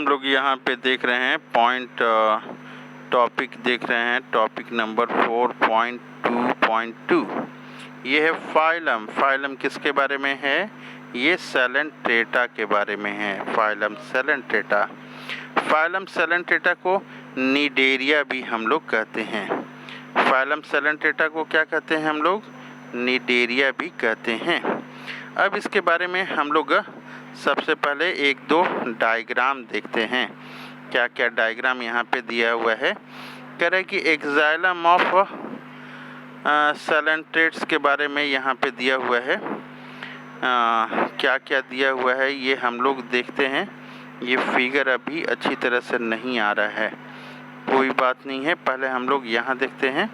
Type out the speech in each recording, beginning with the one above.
हम लोग यहाँ पे देख रहे हैं पॉइंट टॉपिक देख रहे हैं, टॉपिक नंबर 4.2.2। ये है फाइलम। फाइलम किसके बारे में है? ये सेलेंट्रेटा के बारे में है। Phylum Coelenterata. फाइलम सेलेंट्रेटा को निडेरिया भी हम लोग कहते हैं। फाइलम सेलेंट्रेटा को क्या कहते हैं हम लोग? निडेरिया भी कहते हैं। अब इसके बारे में हम लोग सबसे पहले एक दो डायग्राम देखते हैं। क्या क्या डायग्राम यहाँ पे दिया हुआ है? कह रहा है कि एक्साइलम ऑफ सेलेंट्रेट्स के बारे में यहाँ पे दिया हुआ है। क्या क्या दिया हुआ है ये हम लोग देखते हैं। ये फिगर अभी अच्छी तरह से नहीं आ रहा है, कोई बात नहीं है, पहले हम लोग यहाँ देखते हैं।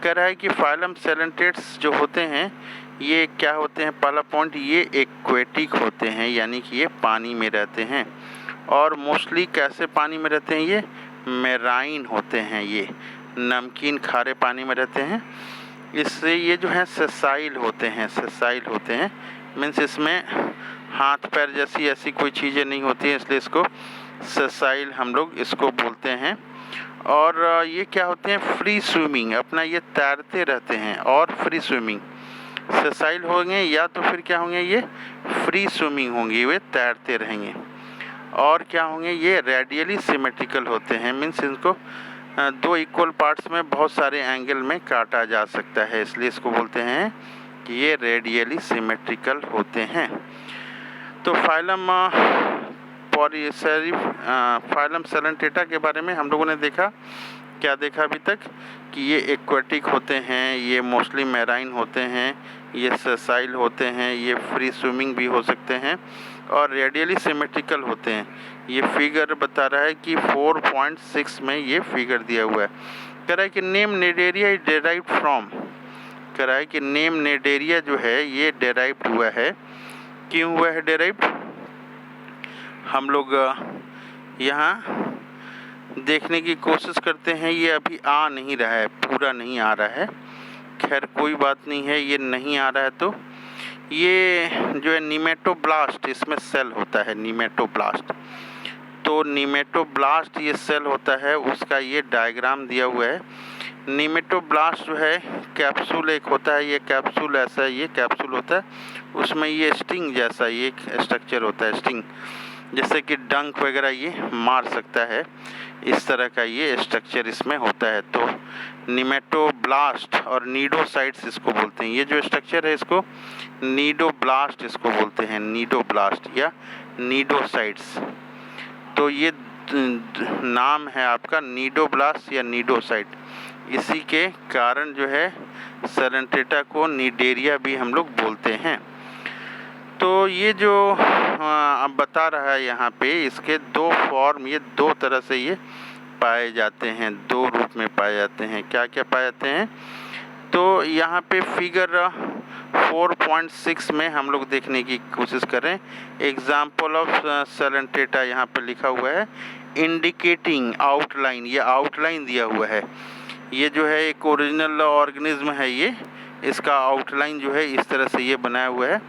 कह रहा है कि फाइलम सेलेंट्रेट्स जो होते हैं ये क्या होते हैं? पहला पॉइंट, ये एक्वेटिक होते हैं, यानी कि ये पानी में रहते हैं। और मोस्टली कैसे पानी में रहते हैं? ये मेराइन होते हैं, ये नमकीन खारे पानी में रहते हैं। इससे ये जो है सेसाइल होते हैं। सेसाइल होते हैं मीन्स इसमें हाथ पैर जैसी ऐसी कोई चीज़ें नहीं होती हैं, इसलिए इसको सेसाइल हम लोग इसको बोलते हैं। और ये क्या होते हैं? फ्री स्विमिंग, अपना ये तैरते रहते हैं। और फ्री स्विमिंग सेसाइल होंगे या तो फिर क्या होंगे? ये फ्री स्विमिंग होंगी, वे तैरते रहेंगे। और क्या होंगे? ये रेडियली सिमेट्रिकल होते हैं, मीन्स इनको दो इक्वल पार्ट्स में बहुत सारे एंगल में काटा जा सकता है, इसलिए इसको बोलते हैं कि ये रेडियली सिमेट्रिकल होते हैं। तो फाइलम फाइलम सेलेंट्रेटा के बारे में हम लोगों ने देखा। क्या देखा अभी तक? कि ये एक्वेटिक होते हैं, ये मोस्टली मैराइन होते हैं, ये सेसाइल होते हैं, ये फ्री स्विमिंग भी हो सकते हैं और रेडियली सिमेट्रिकल होते हैं। ये फिगर बता रहा है कि 4.6 में ये फिगर दिया हुआ है। कह रहा है कि name Cnidaria is derived from. कह रहा है कि नेम निडेरिया जो है ये डेराइव्ड हुआ है। क्यों हुआ है डेराइव्ड? हम लोग यहाँ देखने की कोशिश करते हैं। ये अभी आ नहीं रहा है, पूरा नहीं आ रहा है। खैर कोई बात नहीं है, ये नहीं आ रहा है तो ये जो है निमेटोब्लास्ट, इसमें सेल होता है निमेटोब्लास्ट। तो निमेटोब्लास्ट ये सेल होता है, उसका ये डायग्राम दिया हुआ है। निमेटोब्लास्ट जो है कैप्सूल एक होता है, ये कैप्सूल ऐसा ये कैप्सूल होता है, उसमें ये स्टिंग जैसा ये स्ट्रक्चर होता है। स्टिंग जैसे कि डंक वगैरह ये मार सकता है, इस तरह का ये स्ट्रक्चर इसमें होता है। तो निमेटोब्लास्ट और नीडोसाइट्स इसको बोलते हैं। ये जो स्ट्रक्चर है इसको नीडोब्लास्ट इसको बोलते हैं, नीडोब्लास्ट या नीडोसाइट्स। तो ये नाम है आपका नीडोब्लास्ट या नीडोसाइट। इसी के कारण जो है सेलेंट्रेटा को निडेरिया भी हम लोग बोलते हैं। तो ये जो अब बता रहा है यहाँ पे, इसके दो फॉर्म, ये दो तरह से ये पाए जाते हैं, दो रूप में पाए जाते हैं। क्या क्या पाए जाते हैं? तो यहाँ पे फिगर 4.6 में हम लोग देखने की कोशिश करें। एग्जाम्पल ऑफ सेलेंट्रेटा यहाँ पे लिखा हुआ है, इंडिकेटिंग आउटलाइन। ये आउटलाइन दिया हुआ है। ये जो है एक ओरिजिनल ऑर्गेनिज्म है, ये इसका आउटलाइन जो है इस तरह से ये बनाया हुआ है।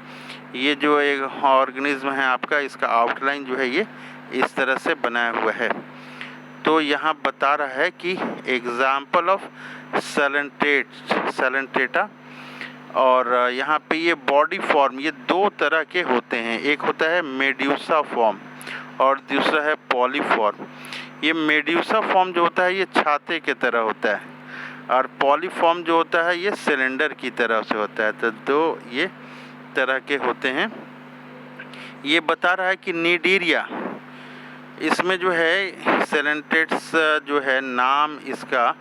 ये जो एक ऑर्गेनिज्म है आपका, इसका आउटलाइन जो है ये इस तरह से बनाया हुआ है। तो यहाँ बता रहा है कि एग्जाम्पल ऑफ सेलेंट्रेटा। और यहाँ पे ये बॉडी फॉर्म ये दो तरह के होते हैं। एक होता है मेड्यूसा फॉर्म और दूसरा है पॉलीफॉर्म। ये मेड्यूसा फॉर्म जो होता है ये छाते के तरह होता है और पॉलीफॉर्म जो होता है ये सिलेंडर की तरह से होता है। तो दो ये तरह के होते हैं। ये बता रहा है कि निडेरिया, इसमें जो है सेलेंट्रेट्स जो है नाम इसका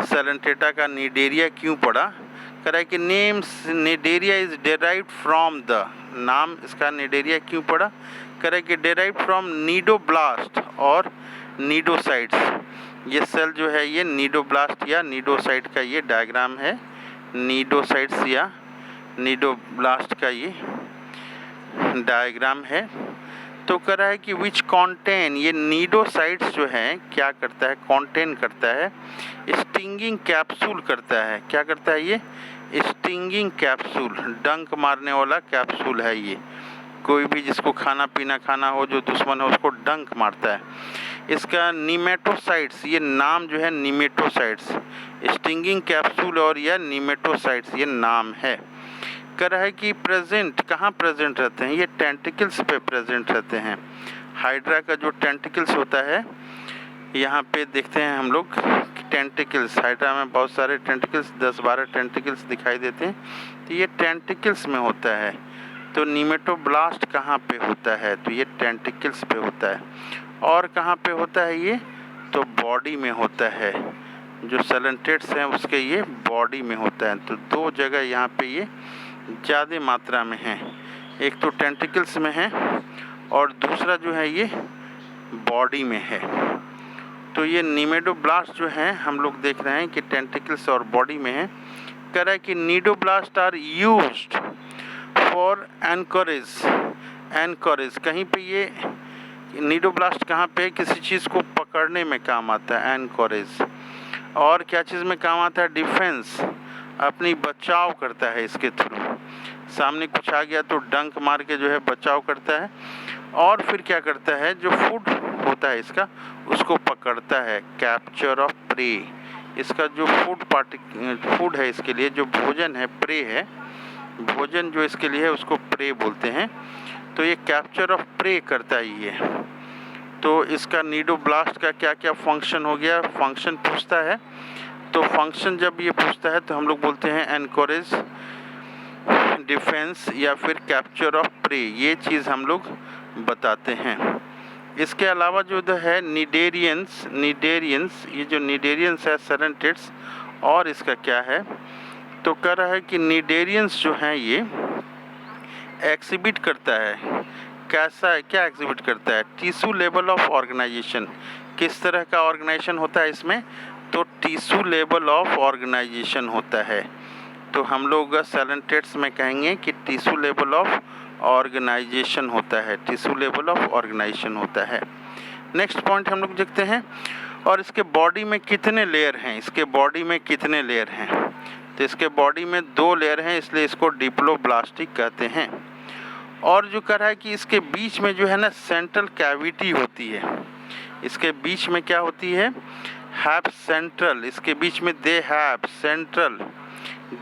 सेलेंट्रेटा का निडेरिया क्यों पड़ा? कह रहा है कि name Cnidaria is derived from the, नाम इसका निडेरिया क्यों पड़ा? कह रहा है कि डेराइव्ड फ्रॉम नीडोब्लास्ट और नीडोसाइट्स। ये सेल जो है ये नीडोब्लास्ट या नीडोसाइट का ये डायग्राम है, नीडोसाइट्स या नीडोब्लास्ट का ये डायग्राम है। तो कह रहा है कि विच कॉन्टेन, ये नीडोसाइट्स जो है क्या करता है? कॉन्टेन करता है स्टिंगिंग कैप्सूल करता है। क्या करता है? ये स्टिंगिंग कैप्सूल, डंक मारने वाला कैप्सूल है ये। कोई भी जिसको खाना पीना खाना हो, जो दुश्मन हो उसको डंक मारता है। इसका निमेटोसाइट्स, ये नाम जो है निमेटोसाइट्स, स्टिंगिंग कैप्सूल और या निमेटोसाइट्स ये नाम है। कर रहा है कि प्रेजेंट कहाँ प्रेजेंट रहते हैं, ये टेंटिकल्स पे प्रेजेंट रहते हैं। हाइड्रा का जो टेंटिकल्स होता है, यहाँ पे देखते हैं हम लोग टेंटिकल्स, हाइड्रा में बहुत सारे टेंटिकल्स, 10-12 टेंटिकल्स दिखाई देते हैं, तो ये टेंटिकल्स में होता है। तो निमेटोब्लास्ट कहाँ पे होता है, तो ये टेंटिकल्स पे होता है। और कहाँ पे होता है ये, तो बॉडी में होता है। जो सेलेंटेट्स हैं उसके ये बॉडी में होता है। तो दो जगह यहाँ पे ये ज़्यादा मात्रा में है, एक तो टेंटिकल्स में है और दूसरा जो है ये बॉडी में है। तो ये निमेटोब्लास्ट जो हैं हम लोग देख रहे हैं कि टेंटिकल्स और बॉडी में है। कह रहा है कि cnidoblast are used for anchorage, anchorage कहीं पे ये निडोब्लास्ट कहाँ पे किसी चीज़ को पकड़ने में काम आता है, एनकरेज। और क्या चीज़ में काम आता है, डिफेंस, अपनी बचाव करता है इसके थ्रू। सामने कुछ आ गया तो डंक मार के जो है बचाव करता है। और फिर क्या करता है, जो फूड होता है इसका उसको पकड़ता है, कैप्चर ऑफ प्रे। इसका जो फूड है, इसके लिए जो भोजन है, प्रे है, भोजन जो इसके लिए है उसको प्रे बोलते हैं। तो ये कैप्चर ऑफ प्रे करता है ये। तो इसका निडोब्लास्ट का क्या क्या फंक्शन हो गया, फंक्शन पूछता है। तो फंक्शन जब ये पूछता है तो हम लोग बोलते हैं एनकरेज, डिफेंस या फिर कैप्चर ऑफ प्रे, ये चीज़ हम लोग बताते हैं। इसके अलावा जो है निडेरियंस, ये जो निडेरियंस है सेलेंटेट्स, और इसका क्या है, तो कह रहा है कि निडेरियंस जो हैं ये एक्सिबिट करता है, कैसा है, क्या एक्सिबिट करता है, टिश्यू लेवल ऑफ ऑर्गेनाइजेशन। किस तरह का ऑर्गेनाइजेशन होता है इसमें, तो टिश्यू लेवल ऑफ ऑर्गेनाइजेशन होता है। तो हम लोग सेलेंटेट्स में कहेंगे कि टिश्यू लेवल ऑफ ऑर्गेनाइजेशन होता है, टिश्यू लेवल ऑफ ऑर्गेनाइजेशन होता है। नेक्स्ट पॉइंट हम लोग देखते हैं, और इसके बॉडी में कितने लेयर हैं, इसके बॉडी में कितने लेयर हैं, तो इसके बॉडी में 2 लेयर हैं, इसलिए इसको डिप्लोब्लास्टिक कहते हैं। और जो कह रहा है कि इसके बीच में जो है ना सेंट्रल कैविटी होती है, इसके बीच में क्या होती है, हैव सेंट्रल, इसके बीच में they have central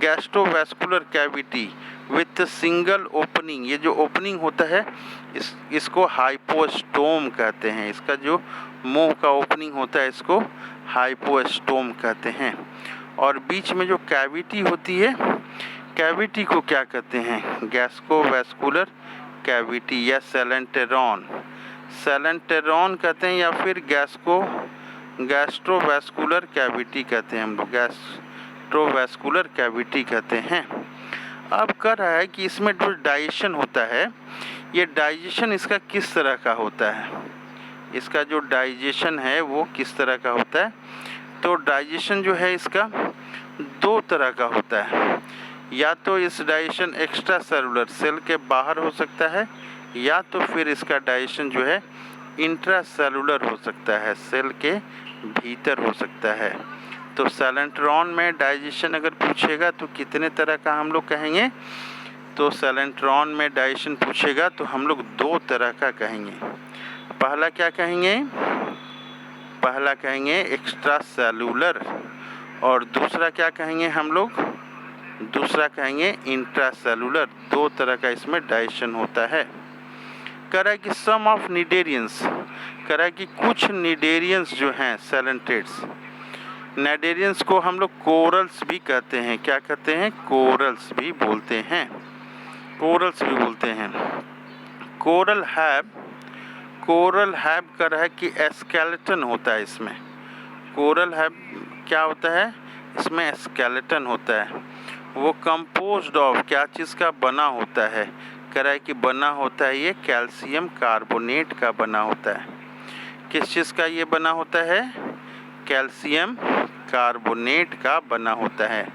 gastrovascular cavity with single opening. ये जो ओपनिंग होता है इसको हाइपोस्टोम कहते हैं। इसका जो मुंह का ओपनिंग होता है इसको हाइपोस्टोम कहते हैं। और बीच में जो कैविटी होती है, कैविटी को क्या कहते हैं, गैस्ट्रोवैस्कुलर कैविटी या सेलेंटेरॉन, सेलेंटेरॉन कहते हैं, या फिर गैस्ट्रोवैस्कुलर कैविटी कहते हैं हम लोग, गैस्ट्रोवैस्कुलर कैविटी कहते हैं। अब कह रहा है कि इसमें जो डाइजेशन होता है, ये डाइजेशन इसका किस तरह का होता है, इसका जो डाइजेशन है वो किस तरह का होता है। तो डाइजेशन जो है इसका 2 तरह का होता है, या तो इस डाइजेशन एक्स्ट्रा सेलुलर, सेल के बाहर हो सकता है, या तो फिर इसका डाइजेशन जो है इंट्रा सेलुलर हो सकता है, सेल के भीतर हो सकता है। तो सेलेंट्रॉन में डाइजेशन अगर पूछेगा तो कितने तरह का हम लोग कहेंगे, तो सेलेंट्रॉन में डाइजेशन पूछेगा तो हम लोग 2 तरह का कहेंगे। पहला क्या कहेंगे, पहला कहेंगे एक्स्ट्रा सेलुलर, और दूसरा क्या कहेंगे हम लोग, दूसरा कहेंगे इंट्रा सेलुलर। 2 तरह का इसमें डाइजेशन होता है। कह रहा है कि सम ऑफ निडेरियंस, कह रहा है कि कुछ निडेरियंस जो हैं सेलेंटेट्स, निडेरियंस को हम लोग कोरल्स भी कहते हैं, क्या कहते हैं, कोरल्स भी बोलते हैं, कोरल्स भी बोलते हैं। कोरल हैव, कोरल हैव कर रहा है कि स्केलेटन होता है इसमें, कोरल हैव क्या होता है, इसमें स्केलेटन होता है। वो कंपोज्ड ऑफ क्या चीज़ का बना होता है, कह रहा है कि बना होता है ये कैल्शियम कार्बोनेट का बना होता है। किस चीज़ का ये बना होता है, कैल्शियम कार्बोनेट का बना होता है।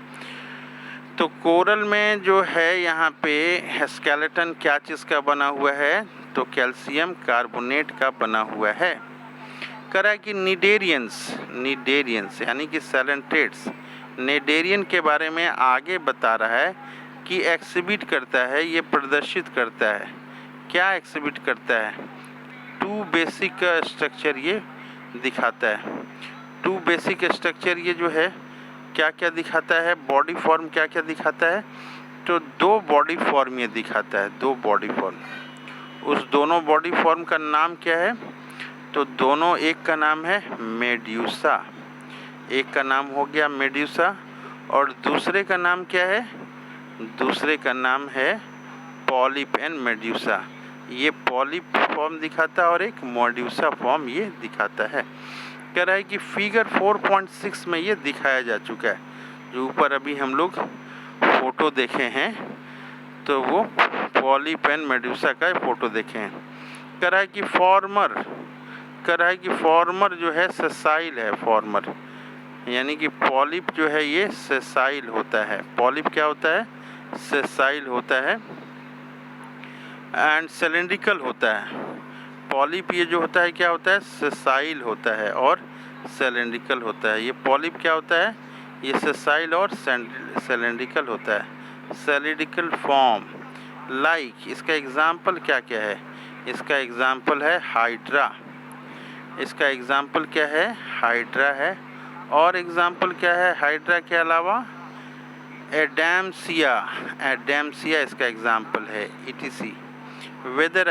तो कोरल में जो है यहाँ पे स्केलेटन क्या चीज़ का बना हुआ है, तो कैल्शियम कार्बोनेट का बना हुआ है। कह रहा है कि निडेरियंस, निडेरियंस यानी कि सेलेंटेट्स, निडेरियन के बारे में आगे बता रहा है कि एक्सिबिट करता है, ये प्रदर्शित करता है क्या एक्सिबिट करता है? 2 बेसिक स्ट्रक्चर ये दिखाता है। 2 बेसिक स्ट्रक्चर ये जो है क्या क्या दिखाता है? बॉडी फॉर्म क्या क्या दिखाता है? तो 2 बॉडी फॉर्म ये दिखाता है, 2 बॉडी फॉर्म। उस दोनों बॉडी फॉर्म का नाम क्या है? तो दोनों, एक का नाम है मेड्यूसा, एक का नाम हो गया मेड्यूसा, और दूसरे का नाम क्या है? दूसरे का नाम है पॉलिप एंड मेड्यूसा। ये पॉलिप फॉर्म दिखाता है और एक मेड्यूसा फॉर्म ये दिखाता है। कह रहा है कि फिगर 4.6 में ये दिखाया जा चुका है। जो ऊपर अभी हम लोग फोटो देखे हैं तो वो पॉलिप एंड मेड्यूसा का फोटो देखे हैं। कह रहा है कि फॉर्मर जो है सेसाइल है। फॉर्मर यानी कि पॉलिप जो है ये सेसाइल होता है। पॉलिप क्या होता है? सेसाइल होता है एंड सिलिंड्रिकल होता है। पॉलिप ये जो होता है क्या होता है? सेसाइल होता है और सिलिंड्रिकल होता है। ये पॉलिप क्या होता है? ये सेसाइल और सिलिंड्रिकल होता है। सिलिंड्रिकल फॉर्म लाइक, इसका एग्जाम्पल क्या क्या है? इसका एग्जाम्पल है हाइड्रा। इसका एग्जाम्पल क्या है? हाइड्रा है। और एग्जाम्पल क्या है हाइड्रा के अलावा? एडैम्सिया, एडैम्सिया इसका एग्जाम्पल है, etc। वेदर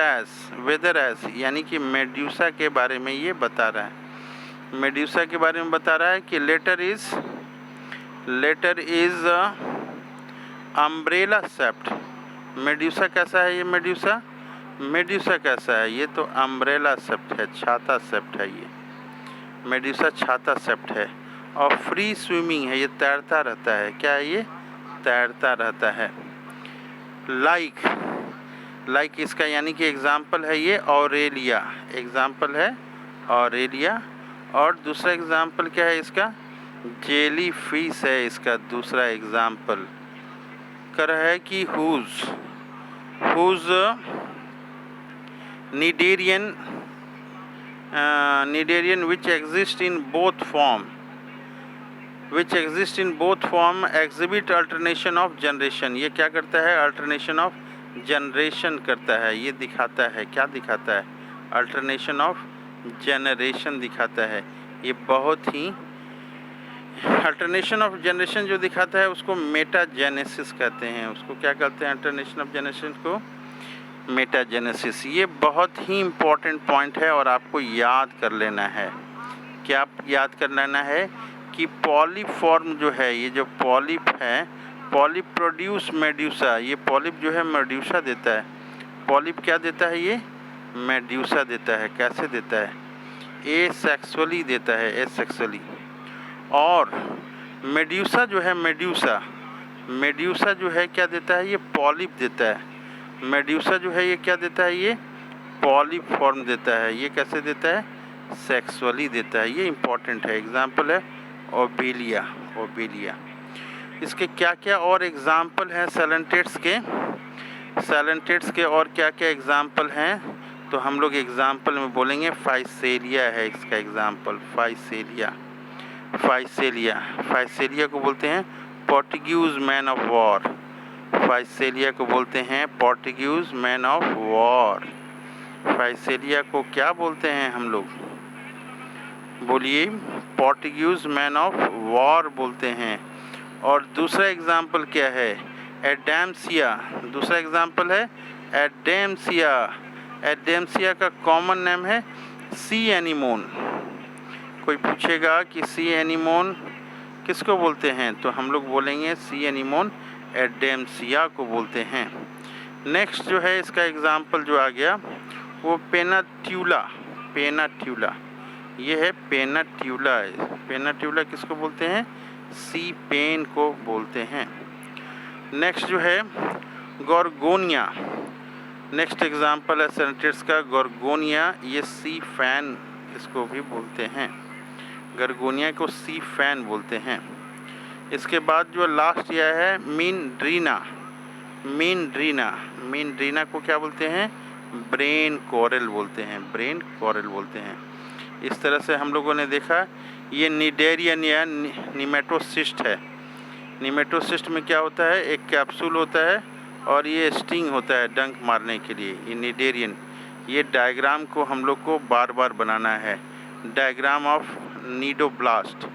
एस यानी कि मेड्यूसा के बारे में ये बता रहा है। मेड्यूसा के बारे में बता रहा है कि लेटर इज अम्ब्रेला सेप्ट। मेड्यूसा कैसा है? ये मेड्यूसा कैसा है? ये तो अम्ब्रेला सेप्ट है, छाता सेप्ट है। ये मेड्यूसा छाता सेप्ट है और फ्री स्विमिंग है, ये तैरता रहता है। क्या है ये? तैरता रहता है। लाइक इसका यानी कि एग्जाम्पल है ये ऑरेलिया, एग्जाम्पल है ऑरेलिया। और दूसरा एग्जाम्पल क्या है इसका? जेली फिश है इसका दूसरा एग्जाम्पल। कर रहा है कि whose cnidarian which exist in both form exhibit alternation of generation. ये क्या करता है? अल्टरनेशन ऑफ जनरेशन करता है। ये दिखाता है, क्या दिखाता है? अल्टरनेशन ऑफ जनरेशन दिखाता है। ये बहुत ही अल्टरनेशन ऑफ जनरेशन जो दिखाता है उसको मेटाजेनेसिस कहते हैं। उसको क्या कहते हैं? अल्टरनेशन ऑफ जनरेशन को मेटाजेनेसिस। ये बहुत ही इम्पोर्टेंट पॉइंट है और आपको याद कर लेना है। क्या याद कर लेना है? कि पॉलिप फॉर्म जो है, ये जो पॉलिप है, पॉलिप प्रोड्यूस मेड्यूसा। ये पॉलिप जो है मेड्यूसा देता है। पॉलिप क्या देता है? ये मेड्यूसा देता है। कैसे देता है? एसेक्सुअली देता है, एसेक्सुअली। और मेड्यूसा जो है, मेड्यूसा जो है क्या देता है? ये पॉलिप देता है। मेड्यूसा जो है ये क्या देता है? ये पॉलिप फॉर्म देता है। ये कैसे देता है? सेक्सुअली देता है। ये इम्पॉर्टेंट है। एग्जाम्पल है ओबेलिया। इसके क्या क्या और एग्जाम्पल हैं सैलेंटेट्स के और क्या क्या एग्जाम्पल हैं? तो हम लोग एग्जाम्पल में बोलेंगे फाइसेलिया है इसका एग्जाम्पल। फाइसेलिया को बोलते हैं Portuguese man of war. Physalia को बोलते हैं Portuguese man of war. Physalia को क्या बोलते हैं हम लोग? बोलिए। पोर्टुगीज मैन ऑफ वॉर बोलते हैं। और दूसरा एग्जाम्पल क्या है? एडैम्सिया। दूसरा एग्जाम्पल है एडैम्सिया। एडैम्सिया का कॉमन नेम है सी एनीमोन। कोई पूछेगा कि सी एनीमोन किसको बोलते हैं, तो हम लोग बोलेंगे सी एनीमोन एडैम्सिया को बोलते हैं। नेक्स्ट जो है इसका एग्जाम्पल जो आ गया वो पेनाट्यूला। ये है पेनाट्यूला। पेनाट्यूला किसको बोलते हैं? सी पेन को बोलते हैं। नेक्स्ट जो है गोर्गोनिया। नेक्स्ट एग्जाम्पल है सेंटेंस का गोर्गोनिया। ये सी फैन इसको भी बोलते हैं। गोर्गोनिया को सी फैन बोलते हैं। इसके बाद जो लास्ट यह है मीनड्रीना को क्या बोलते हैं? ब्रेन कोरल बोलते हैं। इस तरह से हम लोगों ने देखा ये निडेरियन या निमेटोसिस्ट है। निमेटोसिस्ट में क्या होता है? एक कैप्सूल होता है और ये स्टिंग होता है डंक मारने के लिए, ये निडेरियन। ये डायग्राम को हम लोग को बार बार बनाना है। Diagram of cnidoblast,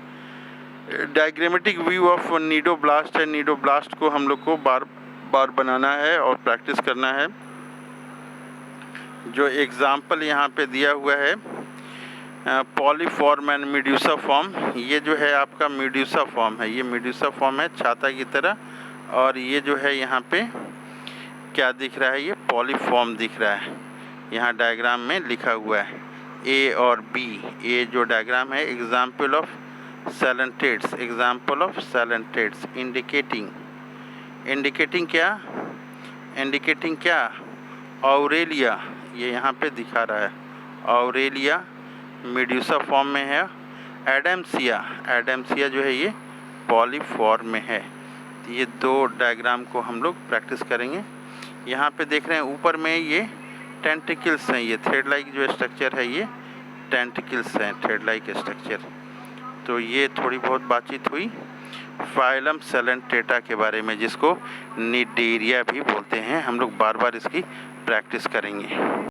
diagrammatic view of cnidoblast है। नीडोब्लास्ट को हम लोग को बार बार बनाना है और प्रैक्टिस करना है। जो एग्जाम्पल यहाँ पे दिया हुआ है पॉलीफॉर्म एंड मीड्यूसा फॉर्म, ये जो है आपका मीड्यूसा फॉर्म है, ये मीड्यूसा फॉर्म है छाता की तरह। और ये जो है यहाँ पे क्या दिख रहा है, ये पॉलीफॉर्म दिख रहा है, यहाँ डायग्राम में लिखा हुआ है ए और बी। ये जो डायग्राम है example of coelenterates, example of coelenterates indicating, indicating क्या, इंडिकेटिंग क्या, ऑरेलिया, ये यहाँ पे दिखा रहा है ऑरेलिया मीड्यूसा फॉर्म में है। एडम्सिया, एडम्सिया जो है ये पॉलीफॉर्म में है। ये दो डायग्राम को हम लोग प्रैक्टिस करेंगे। यहाँ पे देख रहे हैं ऊपर में ये टेंटिकल्स हैं, ये थ्रेड लाइक जो स्ट्रक्चर है ये टेंटिकल्स हैं, थ्रेड लाइक स्ट्रक्चर। तो ये थोड़ी बहुत बातचीत हुई फाइलम सैलेंटेटा के बारे में, जिसको निडेरिया भी बोलते हैं। हम लोग बार बार इसकी प्रैक्टिस करेंगे।